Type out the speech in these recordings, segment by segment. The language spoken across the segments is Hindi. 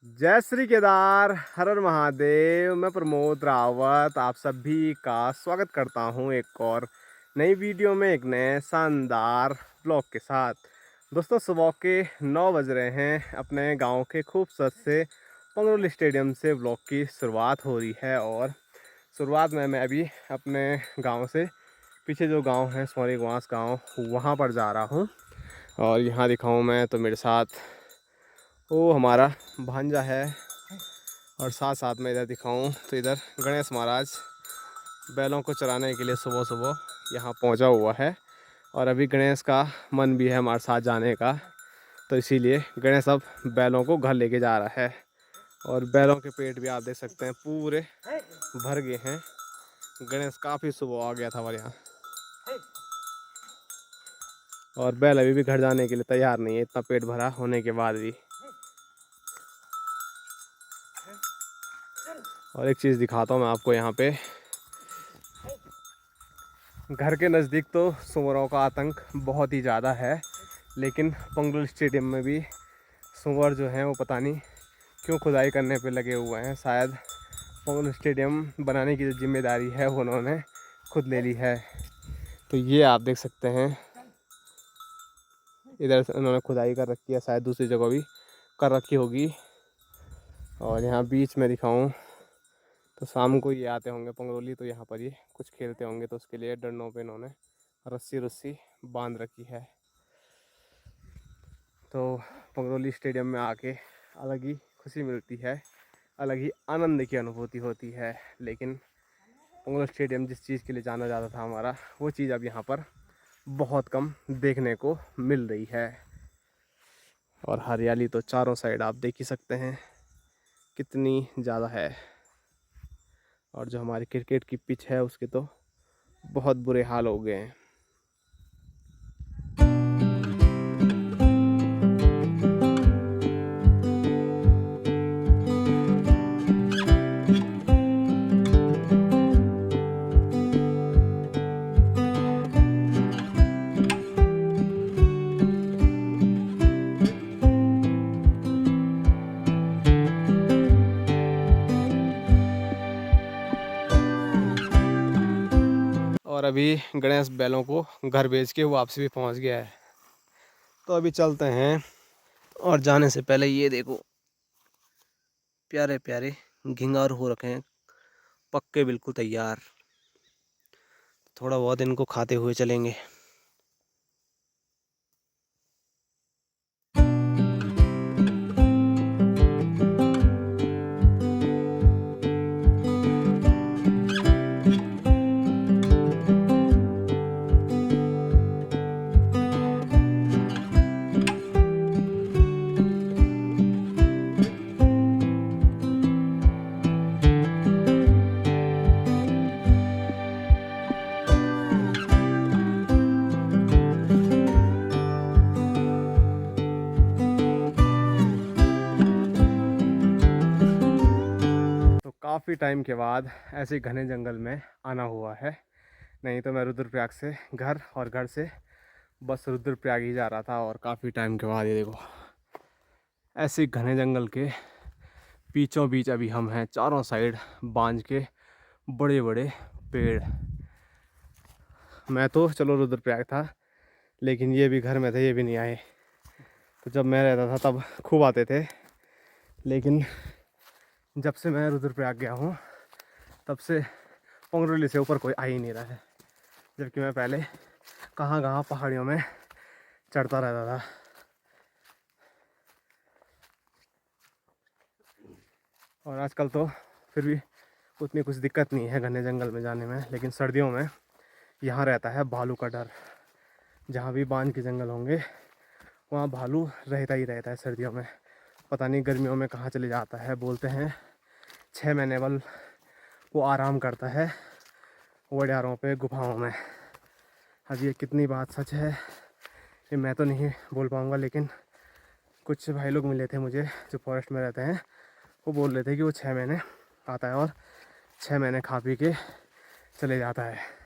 जय श्री केदार, हर हर महादेव। मैं प्रमोद रावत आप सभी का स्वागत करता हूं एक और नई वीडियो में, एक नए शानदार ब्लॉग के साथ। दोस्तों, सुबह के 9 बज रहे हैं। अपने गांव के खूबसूरत से पंगरोली स्टेडियम से ब्लॉग की शुरुआत हो रही है। और शुरुआत में मैं अभी अपने गांव से पीछे जो गांव है सोरी गुआस गाँव, वहाँ पर जा रहा हूँ। और यहाँ दिखाऊँ मैं तो मेरे साथ वो हमारा भांजा है, और साथ साथ में इधर दिखाऊं तो इधर गणेश महाराज बैलों को चराने के लिए सुबह सुबह यहाँ पहुँचा हुआ है। और अभी गणेश का मन भी है हमारे साथ जाने का, तो इसीलिए गणेश अब बैलों को घर लेके जा रहा है। और बैलों के पेट भी आप देख सकते हैं पूरे भर गए हैं। गणेश काफ़ी सुबह आ गया था हमारे यहाँ, और बैल अभी भी घर जाने के लिए तैयार नहीं है, इतना पेट भरा होने के बाद भी। और एक चीज़ दिखाता हूँ मैं आपको, यहाँ पे घर के नज़दीक तो सुअरों का आतंक बहुत ही ज़्यादा है, लेकिन पंगरोली स्टेडियम में भी सुअर जो हैं वो पता नहीं क्यों खुदाई करने पे लगे हुए हैं। शायद पंगरोली स्टेडियम बनाने की जो जिम्मेदारी है वो उन्होंने खुद ले ली है। तो ये आप देख सकते हैं, इधर से उन्होंने खुदाई कर रखी है, शायद दूसरी जगह भी कर रखी होगी। और यहाँ बीच में दिखाऊँ तो शाम को ये आते होंगे पंगरोली, तो यहाँ पर ये कुछ खेलते होंगे, तो उसके लिए डंडों पे इन्होंने रस्सी बांध रखी है। तो पंगरोली स्टेडियम में आके अलग ही खुशी मिलती है, अलग ही आनंद की अनुभूति होती है। लेकिन पंगरोली स्टेडियम जिस चीज़ के लिए जाना जाता था हमारा, वो चीज़ अब यहाँ पर बहुत कम देखने को मिल रही है। और हरियाली तो चारों साइड आप देख ही सकते हैं कितनी ज़्यादा है। और जो हमारी क्रिकेट की पिच है उसके तो बहुत बुरे हाल हो गए हैं। और अभी गणेश बैलों को घर भेज के वापसी भी पहुंच गया है। तो अभी चलते हैं। और जाने से पहले ये देखो, प्यारे प्यारे घिंगार हो रखे हैं, पक्के बिल्कुल तैयार। थोड़ा बहुत इनको खाते हुए चलेंगे। काफ़ी टाइम के बाद ऐसे घने जंगल में आना हुआ है। नहीं तो मैं रुद्रप्रयाग से घर, और घर से बस रुद्रप्रयाग ही जा रहा था। और काफ़ी टाइम के बाद ये देखो, ऐसे घने जंगल के बीचों बीच अभी हम हैं। चारों साइड बांझ के बड़े बड़े पेड़। मैं तो चलो रुद्रप्रयाग था, लेकिन ये भी घर में थे, ये भी नहीं आए। तो जब मैं रहता था तब खूब आते थे, लेकिन जब से मैं रुद्रप्रयाग गया हूँ तब से पंगरोली से ऊपर कोई आ ही नहीं रहा है। जबकि मैं पहले कहाँ कहाँ पहाड़ियों में चढ़ता रहता था। और आजकल तो फिर भी उतनी कुछ दिक्कत नहीं है घने जंगल में जाने में, लेकिन सर्दियों में यहाँ रहता है भालू का डर। जहाँ भी बांझ के जंगल होंगे वहाँ भालू रहता ही रहता है सर्दियों में। पता नहीं गर्मियों में कहाँ चले जाता है। बोलते हैं 6 महीने बल वो आराम करता है वडियारों पे, गुफाओं में। अब ये कितनी बात सच है ये मैं तो नहीं बोल पाऊँगा, लेकिन कुछ भाई लोग मिले थे मुझे जो फॉरेस्ट में रहते हैं, वो बोल रहे थे कि वो 6 महीने आता है और 6 महीने खा पी के चले जाता है।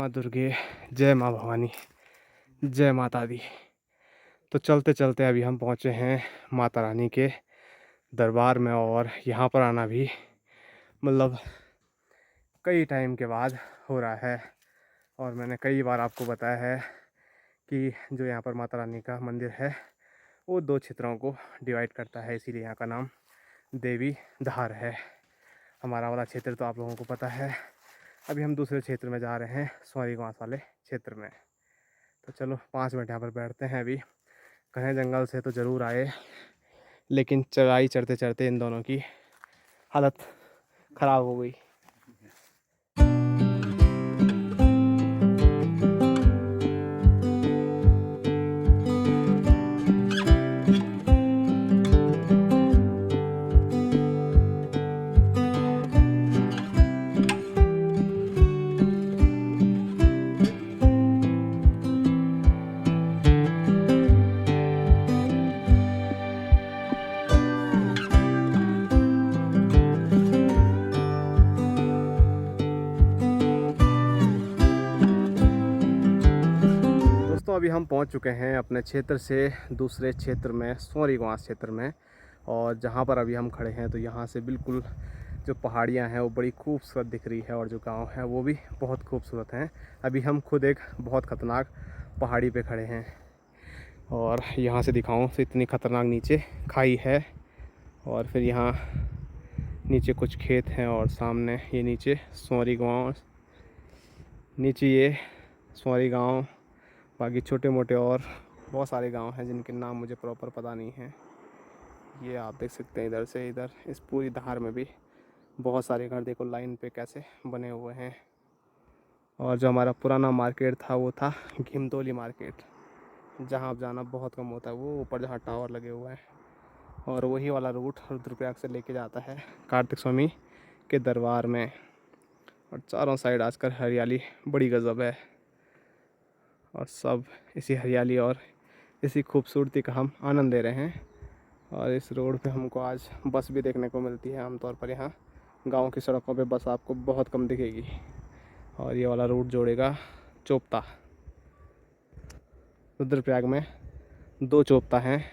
माँ दुर्गे, जय माँ भवानी, जय माता दी। तो चलते चलते अभी हम पहुँचे हैं माता रानी के दरबार में, और यहाँ पर आना भी मतलब कई टाइम के बाद हो रहा है। और मैंने कई बार आपको बताया है कि जो यहाँ पर माता रानी का मंदिर है वो 2 क्षेत्रों को डिवाइड करता है, इसीलिए यहाँ का नाम देवी धार है। हमारा वाला क्षेत्र तो आप लोगों को पता है। अभी हम दूसरे क्षेत्र में जा रहे हैं, सौरीगांव वाले क्षेत्र में। तो चलो 5 मिनट यहाँ पर बैठते हैं। अभी घने जंगल से तो ज़रूर आए, लेकिन चढ़ाई चढ़ते चढ़ते इन दोनों की हालत ख़राब हो गई। दोस्तों अभी हम पहुंच चुके हैं अपने क्षेत्र से दूसरे क्षेत्र में, सौरीगांव क्षेत्र में। और जहां पर अभी हम खड़े हैं तो यहां से बिल्कुल जो पहाड़ियां हैं वो बड़ी खूबसूरत दिख रही है, और जो गांव है वो भी बहुत खूबसूरत हैं। अभी हम खुद एक बहुत ख़तरनाक पहाड़ी पे खड़े हैं, और यहाँ से दिखाऊं तो इतनी ख़तरनाक नीचे खाई है, और फिर यहाँ नीचे कुछ खेत हैं, और सामने ये नीचे सौरीगांव, नीचे ये सौरीगांव, बाकी छोटे मोटे और बहुत सारे गांव हैं जिनके नाम मुझे प्रॉपर पता नहीं है। ये आप देख सकते हैं इधर से इधर इस पूरी धार में भी बहुत सारे घर देखो लाइन पे कैसे बने हुए हैं। और जो हमारा पुराना मार्केट था वो था घिमतोली मार्केट, जहां अब जाना बहुत कम होता है। वो ऊपर जहाँ टावर लगे हुए हैं, और वही वाला रूट रुद्रप्रयाग से लेके जाता है कार्तिक स्वामी के दरबार में। और चारों साइड आजकल हरियाली बड़ी गज़ब है, और सब इसी हरियाली और इसी खूबसूरती का हम आनंद ले रहे हैं। और इस रोड पे हमको आज बस भी देखने को मिलती है। आमतौर पर यहाँ गांव की सड़कों पे बस आपको बहुत कम दिखेगी। और ये वाला रूट जोड़ेगा चोपता। रुद्रप्रयाग में 2 चोपता हैं।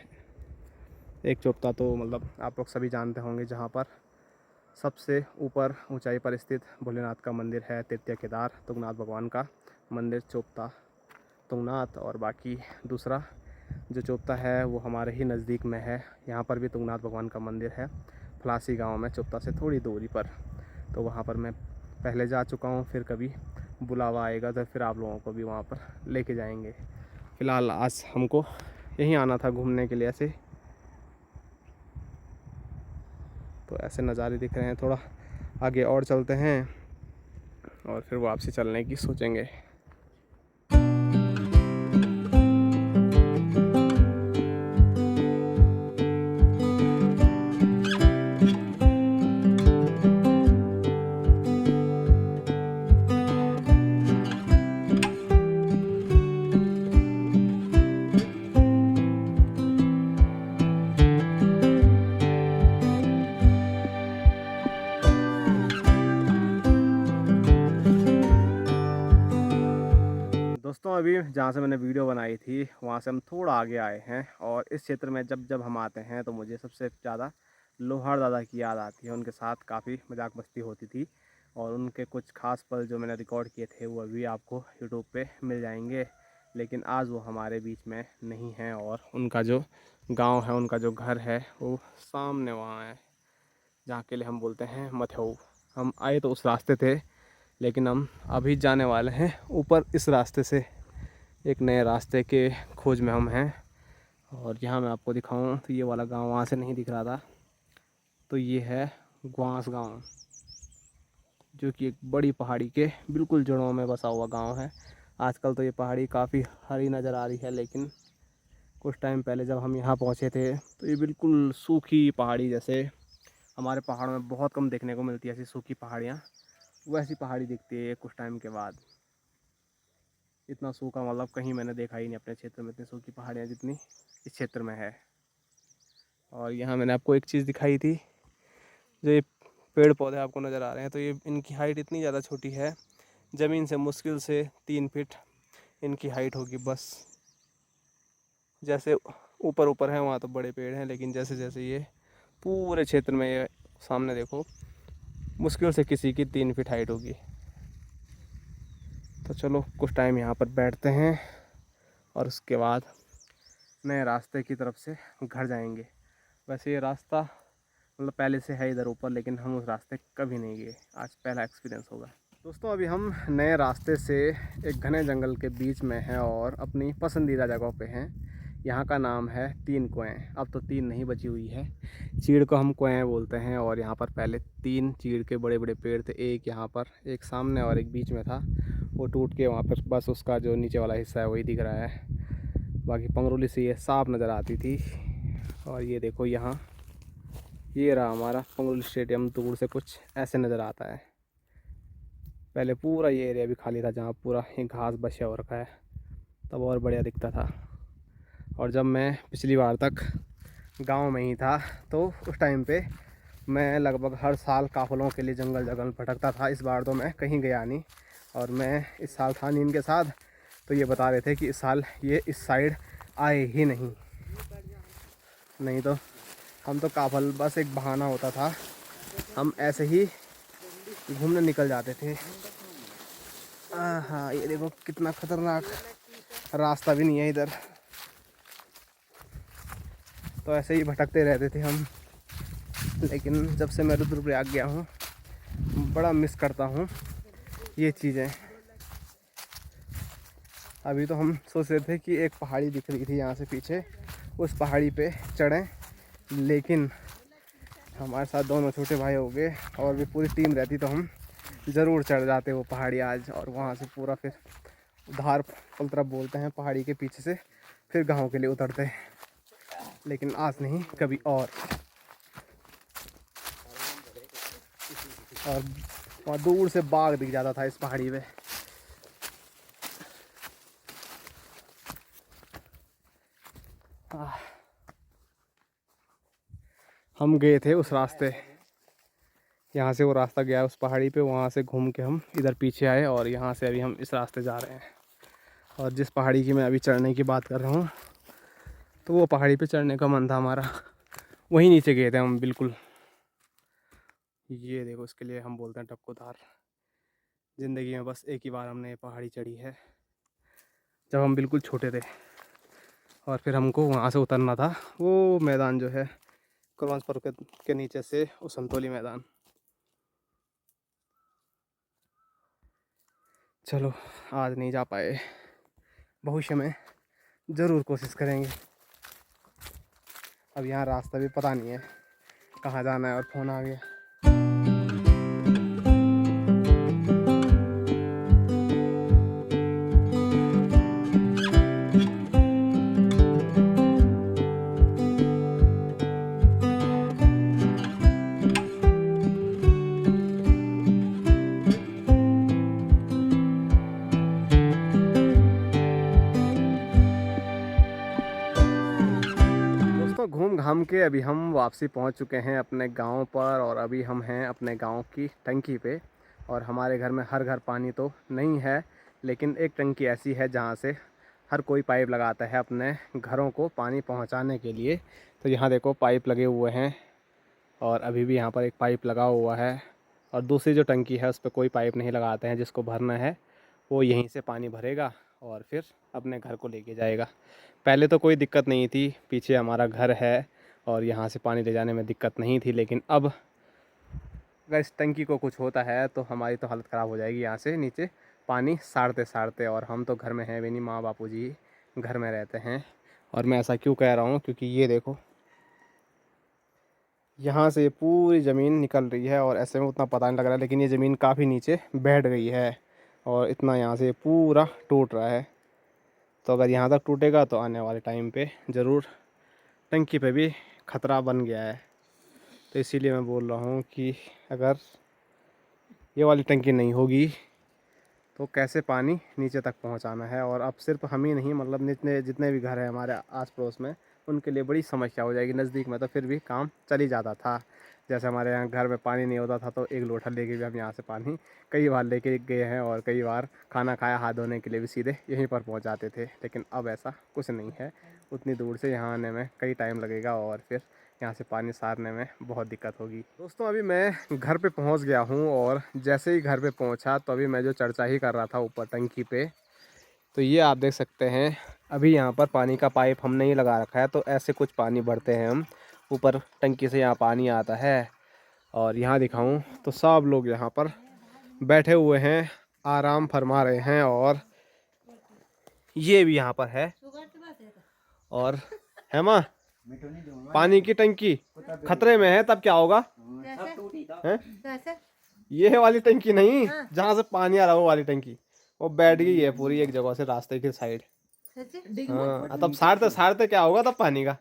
एक चोपता तो मतलब आप लोग सभी जानते होंगे, जहाँ पर सबसे ऊपर ऊंचाई पर स्थित भोलेनाथ का मंदिर है, तृतीय केदार तुंगनाथ भगवान का मंदिर चोपता तुंगनाथ। और बाकी दूसरा जो चोपता है वो हमारे ही नज़दीक में है। यहाँ पर भी तुंगनाथ भगवान का मंदिर है, फलासी गांव में, चोपता से थोड़ी दूरी पर। तो वहाँ पर मैं पहले जा चुका हूँ, फिर कभी बुलावा आएगा तो फिर आप लोगों को भी वहाँ पर लेके जाएंगे। फ़िलहाल आज हमको यहीं आना था घूमने के लिए ऐसे। तो ऐसे नज़ारे दिख रहे हैं। थोड़ा आगे और चलते हैं और फिर वापसी चलने की सोचेंगे। दोस्तों अभी जहाँ से मैंने वीडियो बनाई थी वहाँ से हम थोड़ा आगे आए हैं, और इस क्षेत्र में जब जब हम आते हैं तो मुझे सबसे ज़्यादा लोहार दादा की याद आती है। उनके साथ काफ़ी मजाक मस्ती होती थी, और उनके कुछ खास पल जो मैंने रिकॉर्ड किए थे वो अभी आपको यूट्यूब पे मिल जाएंगे। लेकिन आज वो हमारे बीच में नहीं हैं, और उनका जो गाँव है, उनका जो घर है वो सामने वहाँ है, जहाँ के लिए हम बोलते हैं मथऊ। हम आए तो उस रास्ते थे, लेकिन हम अभी जाने वाले हैं ऊपर इस रास्ते से। एक नए रास्ते के खोज में हम हैं। और यहाँ मैं आपको दिखाऊं तो ये वाला गांव वहाँ से नहीं दिख रहा था, तो ये है ग्वांस गांव, जो कि एक बड़ी पहाड़ी के बिल्कुल जड़ों में बसा हुआ गांव है। आजकल तो ये पहाड़ी काफ़ी हरी नज़र आ रही है, लेकिन कुछ टाइम पहले जब हम यहाँ पहुँचे थे तो ये बिल्कुल सूखी पहाड़ी, जैसे हमारे पहाड़ों में बहुत कम देखने को मिलती है ऐसी सूखी पहाड़ियाँ, वैसी पहाड़ी दिखती है कुछ टाइम के बाद। इतना सूखा मतलब कहीं मैंने देखा ही नहीं अपने क्षेत्र में, इतनी सूखी पहाड़ियाँ जितनी इस क्षेत्र में है। और यहाँ मैंने आपको एक चीज़ दिखाई थी, जो ये पेड़ पौधे आपको नज़र आ रहे हैं, तो ये इनकी हाइट इतनी ज़्यादा छोटी है ज़मीन से मुश्किल से 3 फीट इनकी हाइट होगी बस। जैसे ऊपर ऊपर है वहाँ तो बड़े पेड़ हैं, लेकिन जैसे जैसे ये पूरे क्षेत्र में, ये सामने देखो, मुश्किल से किसी की 3 फीट हाइट होगी। तो चलो कुछ टाइम यहाँ पर बैठते हैं और उसके बाद नए रास्ते की तरफ से घर जाएंगे। वैसे ये रास्ता मतलब पहले से है इधर ऊपर, लेकिन हम उस रास्ते कभी नहीं गए, आज पहला एक्सपीरियंस होगा। दोस्तों अभी हम नए रास्ते से एक घने जंगल के बीच में हैं और अपनी पसंदीदा जगह पे हैं। यहाँ का नाम है 3 कुएँ। अब तो 3 नहीं बची हुई है, चीड़ को हम कुएँ बोलते हैं। और यहाँ पर पहले 3 चीड़ के बड़े बड़े पेड़ थे, एक यहाँ पर, एक सामने और एक बीच में था। वो टूट के वहाँ पर बस उसका जो नीचे वाला हिस्सा है वही दिख रहा है, बाकी पंगरोली से ये साफ नज़र आती थी। और ये देखो यहाँ, ये रहा हमारा पंगरोली स्टेडियम, दूर से कुछ ऐसे नज़र आता है। पहले पूरा ये एरिया भी खाली था, जहाँ पूरा ये घास बचा हो रखा है, तब और बढ़िया दिखता था। और जब मैं पिछली बार तक गांव में ही था तो उस टाइम पे मैं लगभग हर साल काफ़लों के लिए जंगल जंगल भटकता था। इस बार तो मैं कहीं गया नहीं, और मैं इस साल था नहीं इनके साथ, तो ये बता रहे थे कि इस साल ये इस साइड आए ही नहीं। नहीं तो हम तो काफ़ल बस एक बहाना होता था, हम ऐसे ही घूमने निकल जाते थे। हाँ, ये देखो कितना खतरनाक रास्ता भी नहीं है इधर, तो ऐसे ही भटकते रहते थे हम। लेकिन जब से मैं रुद्रप्रयाग गया हूँ, बड़ा मिस करता हूँ ये चीज़ें। अभी तो हम सोच रहे थे कि एक पहाड़ी दिख रही थी यहाँ से पीछे, उस पहाड़ी पे चढ़ें, लेकिन हमारे साथ दोनों छोटे भाई हो गए, और भी पूरी टीम रहती तो हम ज़रूर चढ़ जाते वो पहाड़ी आज। और वहाँ से पूरा फिर धार पलतरा बोलते हैं पहाड़ी के पीछे से, फिर गाँव के लिए उतरते। लेकिन आज नहीं, कभी और वहाँ दूर से बाघ दिख जाता था इस पहाड़ी पे। हम गए थे उस रास्ते, यहाँ से वो रास्ता गया उस पहाड़ी पे, वहाँ से घूम के हम इधर पीछे आए, और यहाँ से अभी हम इस रास्ते जा रहे हैं। और जिस पहाड़ी की मैं अभी चढ़ने की बात कर रहा हूँ, तो वो पहाड़ी पे चढ़ने का मन था हमारा, वहीं नीचे गए थे हम बिल्कुल। ये देखो, इसके लिए हम बोलते हैं टपकोधार। ज़िंदगी में बस एक ही बार हमने ये पहाड़ी चढ़ी है, जब हम बिल्कुल छोटे थे। और फिर हमको वहाँ से उतरना था, वो मैदान जो है कुरवांस पर्वत के नीचे से, वो संतोली मैदान। चलो आज नहीं जा पाए, भविष्य में ज़रूर कोशिश करेंगे। अब यहाँ रास्ता भी पता नहीं है कहाँ जाना है, और फ़ोन आ गया। घूम घाम के अभी हम वापसी पहुंच चुके हैं अपने गांव पर, और अभी हम हैं अपने गांव की टंकी पे। और हमारे घर में हर घर पानी तो नहीं है, लेकिन एक टंकी ऐसी है जहां से हर कोई पाइप लगाता है अपने घरों को पानी पहुंचाने के लिए। तो यहाँ देखो पाइप लगे हुए हैं, और अभी भी यहाँ पर एक पाइप लगा हुआ है। और दूसरी जो टंकी है उस पर कोई पाइप नहीं लगाते हैं, जिसको भरना है वो यहीं से पानी भरेगा और फिर अपने घर को लेके जाएगा। पहले तो कोई दिक्कत नहीं थी, पीछे हमारा घर है और यहाँ से पानी ले जाने में दिक्कत नहीं थी, लेकिन अब अगर इस टंकी को कुछ होता है तो हमारी तो हालत ख़राब हो जाएगी यहाँ से नीचे पानी साड़ते साड़ते। और हम तो घर में हैं भी नहीं, माँ बापू जी घर में रहते हैं। और मैं ऐसा क्यों कह रहा हूँ, क्योंकि ये देखो यहाँ से पूरी ज़मीन निकल रही है, और ऐसे में उतना पता नहीं लग रहा है, लेकिन ये ज़मीन काफ़ी नीचे बैठ गई है, और इतना यहाँ से पूरा टूट रहा है। तो अगर यहाँ तक टूटेगा तो आने वाले टाइम पे ज़रूर टंकी पे भी ख़तरा बन गया है। तो इसीलिए मैं बोल रहा हूँ कि अगर ये वाली टंकी नहीं होगी तो कैसे पानी नीचे तक पहुँचाना है। और अब सिर्फ हम ही नहीं, मतलब जितने भी घर हैं हमारे आस पड़ोस में, उनके लिए बड़ी समस्या हो जाएगी। नज़दीक में तो फिर भी काम चल ही जाता था, जैसे हमारे यहाँ घर में पानी नहीं होता था तो एक लोटा लेके भी हम यहाँ से पानी कई बार लेके गए हैं, और कई बार खाना खाया हाथ धोने के लिए भी सीधे यहीं पर पहुँच जाते थे। लेकिन अब ऐसा कुछ नहीं है, उतनी दूर से यहाँ आने में कई टाइम लगेगा और फिर यहाँ से पानी सारने में बहुत दिक्कत होगी। दोस्तों अभी मैं घर पे पहुँच गया हूँ, और जैसे ही घर पे पहुँचा तो अभी मैं जो चर्चा ही कर रहा था ऊपर टंकी पे, तो ये आप देख सकते हैं अभी यहाँ पर पानी का पाइप हमने ही लगा रखा है। तो ऐसे कुछ पानी भरते हैं हम ऊपर टंकी से, यहाँ पानी आता है। और यहाँ दिखाऊं तो सब लोग यहाँ पर बैठे हुए हैं, आराम फरमा रहे हैं, और ये भी यहाँ पर है। और है माँ, पानी की टंकी खतरे में है, तब क्या होगा? है ये वाली टंकी नहीं, जहाँ से पानी आ रहा है वो वाली टंकी, वो बैठ गई है पूरी एक जगह से रास्ते की साइड। हाँ, तब सारते सारते क्या होगा तब पानी का?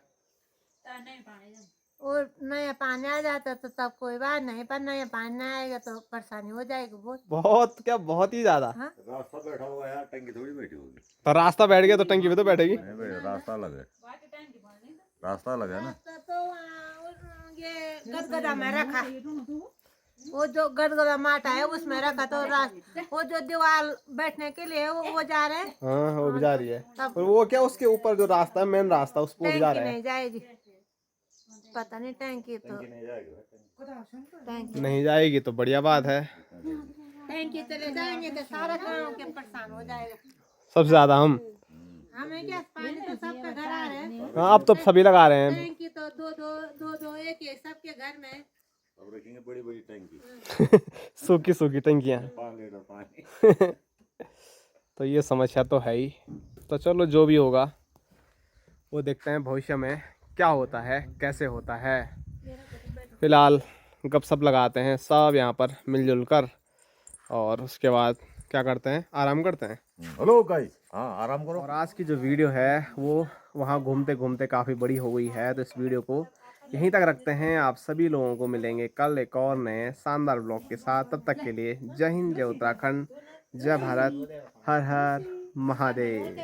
और नया पानी आ जाता तो तब कोई बात नहीं, पर नया पानी नहीं आएगा तो परेशानी हो जाएगी बहुत। बहुत क्या, बहुत ही ज्यादा। हाँ? रास्ता बैठा हुआ है यार, टंकी थोड़ी बैठी होगी। तो रास्ता बैठ गया तो टंकी भी तो बैठेगी। नहीं भाई, रास्ता लगे, रास्ता लगे ना। तो ये गदगदा में रखा, वो जो गदगदा माटा है उसमें रखा, तो वो जो दीवार बैठने के लिए वो जा रहे हैं। हाँ वो भी जा रही है, और वो क्या उसके ऊपर जो रास्ता है, मेन रास्ता, उस पर जा रहा है। नहीं जाएगी, पता नहीं टैंकी तो टैंकी नहीं जाएगी तो बढ़िया बात है। टैंकी चले जाएंगे तो सारा गाँव के परेशान हो जाएगा। सबसे ज्यादा हमें क्या, पानी तो सबका घर आ रहे हैं। हाँ अब तो सभी लगा रहे हैं। टैंकी तो दो एक सबके घर में। अब रखेंगे बड़ी बड़ी टंकी, सूखी सूखी टंकियाँ। 5 लीटर पानी। तो ये समस्या तो है ही। तो चलो जो भी होगा वो देखते हैं भविष्य में क्या होता है, कैसे होता है। फिलहाल गपशप लगाते हैं सब यहाँ पर मिलजुल कर, और उसके बाद क्या करते हैं, आराम करते हैं। हेलो गाइस, हाँ आराम करो। और आज की जो वीडियो है वो वहाँ घूमते घूमते काफ़ी बड़ी हो गई है, तो इस वीडियो को यहीं तक रखते हैं। आप सभी लोगों को मिलेंगे कल एक और नए शानदार ब्लॉग के साथ। तब तक के लिए जय हिंद, जय उत्तराखंड, जय भारत, हर हर महादेव।